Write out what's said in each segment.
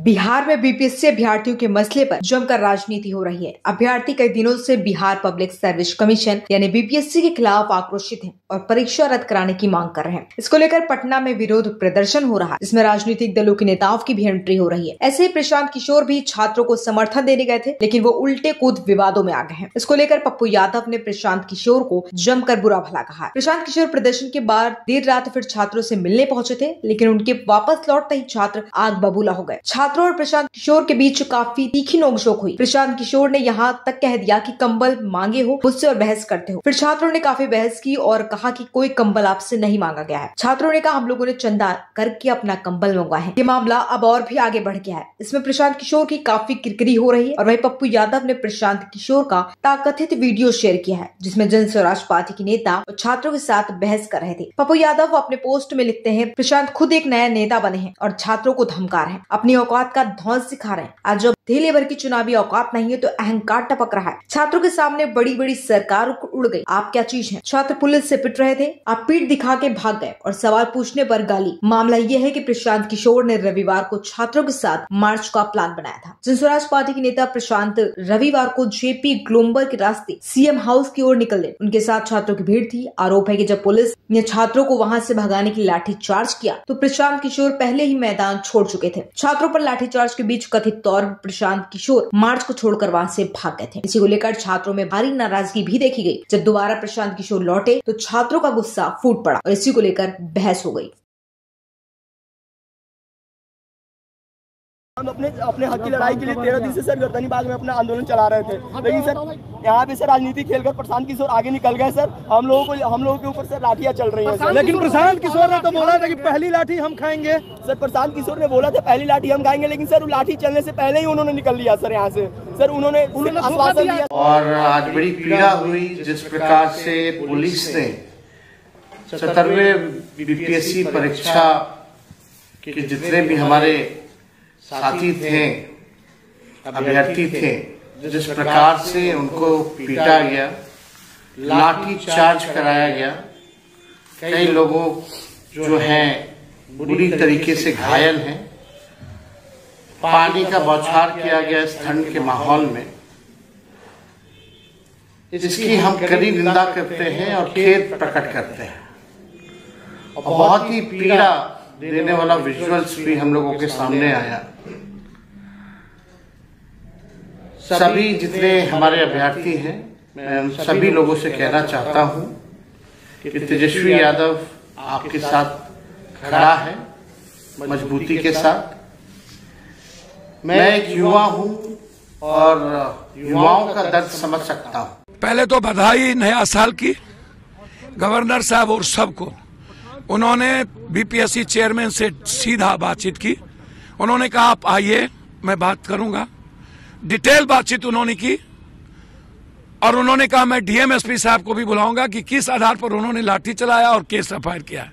बिहार में बीपीएससी अभ्यर्थियों के मसले पर जमकर राजनीति हो रही है। अभ्यर्थी कई दिनों से बिहार पब्लिक सर्विस कमीशन यानी बीपीएससी के खिलाफ आक्रोशित हैं और परीक्षा रद्द कराने की मांग कर रहे हैं। इसको लेकर पटना में विरोध प्रदर्शन हो रहा है, जिसमें राजनीतिक दलों के नेताओं की भी एंट्री हो रही है। ऐसे ही प्रशांत किशोर भी छात्रों को समर्थन देने गए थे, लेकिन वो उल्टे कूद विवादों में आ गए हैं। इसको लेकर पप्पू यादव ने प्रशांत किशोर को जमकर बुरा भला कहा है। प्रशांत किशोर प्रदर्शन के बाद देर रात फिर छात्रों से मिलने पहुंचे थे, लेकिन उनके वापस लौटते ही छात्र आग बबूला हो गए। छात्रों और प्रशांत किशोर के बीच काफी तीखी नोकझोंक हुई। प्रशांत किशोर ने यहाँ तक कह दिया कि कंबल मांगे हो मुझसे और बहस करते हो। फिर छात्रों ने काफी बहस की और कहा कि कोई कंबल आपसे नहीं मांगा गया है। छात्रों ने कहा हम लोगों ने चंदा करके अपना कंबल मंगवाए हैं। ये मामला अब और भी आगे बढ़ गया है। इसमें प्रशांत किशोर की काफी किरकिरी हो रही है और वहीं पप्पू यादव ने प्रशांत किशोर का कथित वीडियो शेयर किया है, जिसमें जन स्वराज पार्टी के नेता और छात्रों के साथ बहस कर रहे थे। पप्पू यादव अपने पोस्ट में लिखते हैं, प्रशांत खुद एक नया नेता बने हैं और छात्रों को धमका रहे हैं, अपनी औकात का धौंस सिखा रहे हैं। आज जब धेले भर की चुनावी औकात नहीं है तो अहंकार टपक रहा है। छात्रों के सामने बड़ी बड़ी सरकार उड़ गई, आप क्या चीज हैं? छात्र पुलिस से पिट रहे थे, आप पीठ दिखा के भाग गए और सवाल पूछने पर गाली। मामला यह है कि प्रशांत किशोर ने रविवार को छात्रों के साथ मार्च का प्लान बनाया था। जनस्वराज पार्टी के नेता प्रशांत रविवार को जेपी ग्लोम्बर के रास्ते सीएम हाउस की ओर निकले। उनके साथ छात्रों की भीड़ थी। आरोप है कि जब पुलिस ने छात्रों को वहां से भगाने की लाठीचार्ज किया तो प्रशांत किशोर पहले ही मैदान छोड़ चुके थे। छात्रों पर लाठीचार्ज के बीच कथित तौर पर प्रशांत किशोर मार्च को छोड़कर वहां से भाग गए थे। इसी को लेकर छात्रों में भारी नाराजगी भी देखी गई। जब दोबारा प्रशांत किशोर लौटे तो छात्रों का गुस्सा फूट पड़ा और इसी को लेकर बहस हो गई। हम अपने हक की लड़ाई के लिए 13 दिन से सर गर्दनी बाग में अपना आंदोलन चला रहे थे, लेकिन सर यहाँ पे सर राजनीति खेलकर प्रशांत किशोर आगे निकल गए। सर हम लोगों के ऊपर सर लाठियां चल रही हैं सर। लेकिन प्रशांत किशोर ने तो बोला था कि पहली लाठी हम खाएंगे। सर प्रशांत किशोर ने बोला था पहली लाठी हम खाएंगे, लेकिन सर लाठी चलने से पहले ही उन्होंने निकल लिया सर यहाँ से। सर उन्होंने आश्वासन दिया और आज बड़ी पीड़ा हुई जिस प्रकार से पुलिस ने 77वें बीपीएससी परीक्षा के जितने भी हमारे साथी थे, अभ्यर्थी थे, जिस प्रकार से उनको पीटा गया, लाठी चार्ज कराया गया, कई लोगों जो हैं बुरी तरीके से घायल हैं, पानी का बौछार किया गया इस ठंड के माहौल में, इसकी हम कड़ी निंदा करते हैं और खेद प्रकट करते हैं। और बहुत ही पीड़ा देने वाला विजुअल्स भी हम लोगों के सामने आया। सभी जितने हमारे अभ्यर्थी हैं, मैं उन सभी लोगों से कहना चाहता हूं कि तेजस्वी यादव आपके साथ खड़ा है मजबूती के साथ। मैं एक युवा हूं और युवाओं का दर्द समझ सकता हूं। पहले तो बधाई नया साल की गवर्नर साहब और सबको। उन्होंने बीपीएससी चेयरमैन से सीधा बातचीत की। उन्होंने कहा आप आइए, मैं बात करूंगा। डिटेल बातचीत उन्होंने की और उन्होंने कहा मैं डीएमएसपी साहब को भी बुलाऊंगा कि किस आधार पर उन्होंने लाठी चलाया और केस एफआईआर किया है।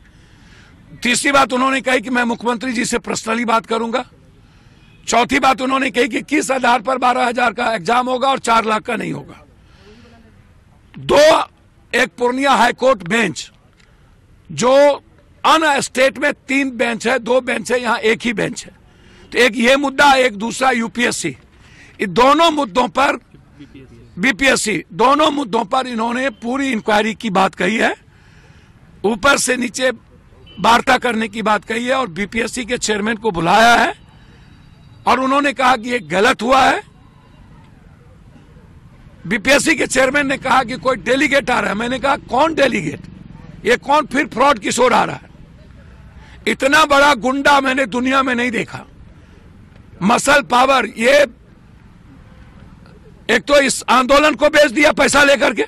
तीसरी बात उन्होंने कही कि मैं मुख्यमंत्री जी से पर्सनली बात करूंगा। चौथी बात उन्होंने कही कि किस आधार पर 12,000 का एग्जाम होगा और 4 लाख का नहीं होगा। एक पूर्णिया हाईकोर्ट बेंच, जो अन स्टेट में 3 बेंच है, 2 बेंच है, यहाँ एक ही बेंच है। तो एक ये मुद्दा, एक दूसरा यूपीएससी, इन दोनों मुद्दों पर बीपीएससी, दोनों मुद्दों पर इन्होंने पूरी इंक्वायरी की बात कही है, ऊपर से नीचे वार्ता करने की बात कही है और बीपीएससी के चेयरमैन को बुलाया है और उन्होंने कहा कि ये गलत हुआ है। बीपीएससी के चेयरमैन ने कहा कि कोई डेलीगेट आ रहा है। मैंने कहा कौन डेलीगेट? ये कौन फिर फ्रॉड किशोर आ रहा है? इतना बड़ा गुंडा मैंने दुनिया में नहीं देखा। मसल पावर, ये एक तो इस आंदोलन को बेच दिया पैसा लेकर के,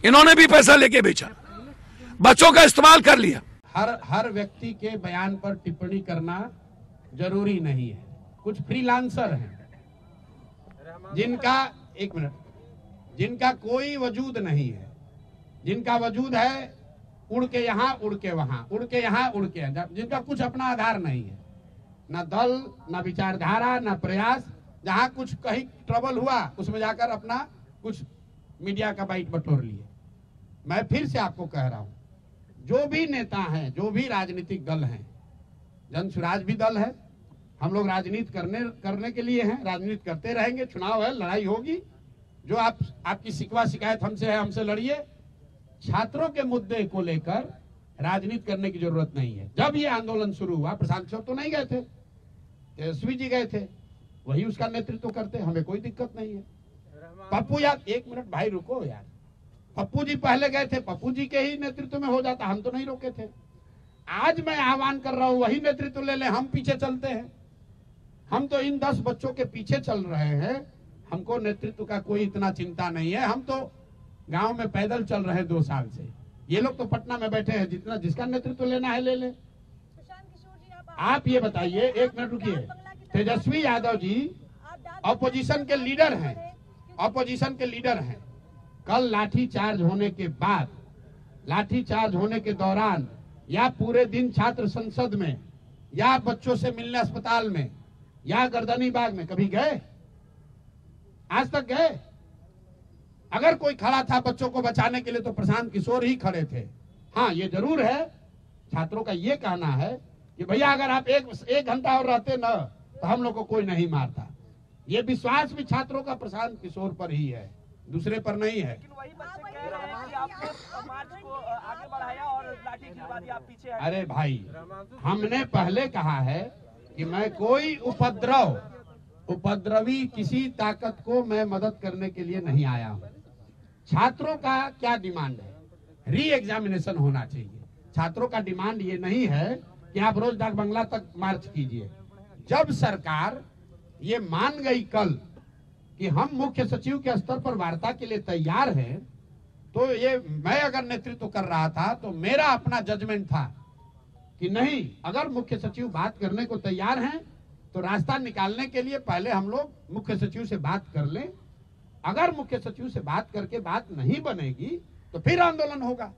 इन्होंने भी पैसा लेके बेचा, बच्चों का इस्तेमाल कर लिया। हर व्यक्ति के बयान पर टिप्पणी करना जरूरी नहीं है। कुछ फ्रीलांसर हैं जिनका कोई वजूद नहीं है, जिनका वजूद है उड़ के यहाँ, उड़ के वहां, उड़ के यहाँ, उड़ के यहाँ, जिनका कुछ अपना आधार नहीं है, ना दल, ना विचारधारा, ना प्रयास। जहां कुछ कहीं ट्रबल हुआ उसमें जाकर अपना कुछ मीडिया का बाइट बटोर लिए। मैं फिर से आपको कह रहा हूं, जो भी नेता हैं, जो भी राजनीतिक दल हैं, जनसुराज भी दल है, हम लोग राजनीति करने के लिए हैं, राजनीति करते रहेंगे। चुनाव है, लड़ाई होगी। जो आपकी शिकवा शिकायत हमसे है, हमसे लड़िए। छात्रों के मुद्दे को लेकर राजनीति करने की जरूरत नहीं है। जब ये आंदोलन शुरू हुआ, प्रशांत किशोर तो नहीं गए थे, तेजस्वी जी गए थे, वही उसका नेतृत्व करते, हमें कोई दिक्कत नहीं है। पप्पू यार, एक मिनट भाई रुको यार, पप्पू जी पहले गए थे, पप्पू जी के ही नेतृत्व में हो जाता, हम तो नहीं रोके थे। आज मैं आह्वान कर रहा हूं, वही नेतृत्व ले ले, हम पीछे चलते हैं। हम तो इन 10 बच्चों के पीछे चल रहे हैं, हमको नेतृत्व का कोई इतना चिंता नहीं है। हम तो गांव में पैदल चल रहे हैं 2 साल से। ये लोग तो पटना में बैठे हैं, जिसका नेतृत्व लेना है ले ले। आप ये बताइए, 1 मिनट रुकिए। तेजस्वी यादव जी ऑपोजिशन के लीडर हैं, ऑपोजिशन के लीडर हैं। कल लाठीचार्ज होने के बाद, लाठीचार्ज होने के दौरान, या पूरे दिन छात्र संसद में, या बच्चों से मिलने अस्पताल में, या गर्दनी बाग में कभी गए? आज तक गए? अगर कोई खड़ा था बच्चों को बचाने के लिए तो प्रशांत किशोर ही खड़े थे। हाँ, ये जरूर है, छात्रों का ये कहना है कि भैया अगर आप एक घंटा और रहते न तो हम लोग को कोई नहीं मारता। ये विश्वास भी छात्रों का प्रशांत किशोर पर ही है, दूसरे पर नहीं है। वही बच्चे कह रहे हैं कि आपने मार्च को आगे बढ़ाया और लाठी खिलवा दी, आप पीछे आए। अरे भाई, हमने पहले कहा है कि मैं कोई उपद्रवी किसी ताकत को मैं मदद करने के लिए नहीं आया हूं। छात्रों का क्या डिमांड है? री एग्जामिनेशन होना चाहिए। छात्रों का डिमांड ये नहीं है कि आप रोज डाक बंगला तक मार्च कीजिए। जब सरकार ये मान गई कल कि हम मुख्य सचिव के स्तर पर वार्ता के लिए तैयार हैं, तो ये मैं अगर नेतृत्व कर रहा था तो मेरा अपना जजमेंट था कि नहीं, अगर मुख्य सचिव बात करने को तैयार हैं तो रास्ता निकालने के लिए पहले हम लोग मुख्य सचिव से बात कर लें। अगर मुख्य सचिव से बात करके बात नहीं बनेगी तो फिर आंदोलन होगा।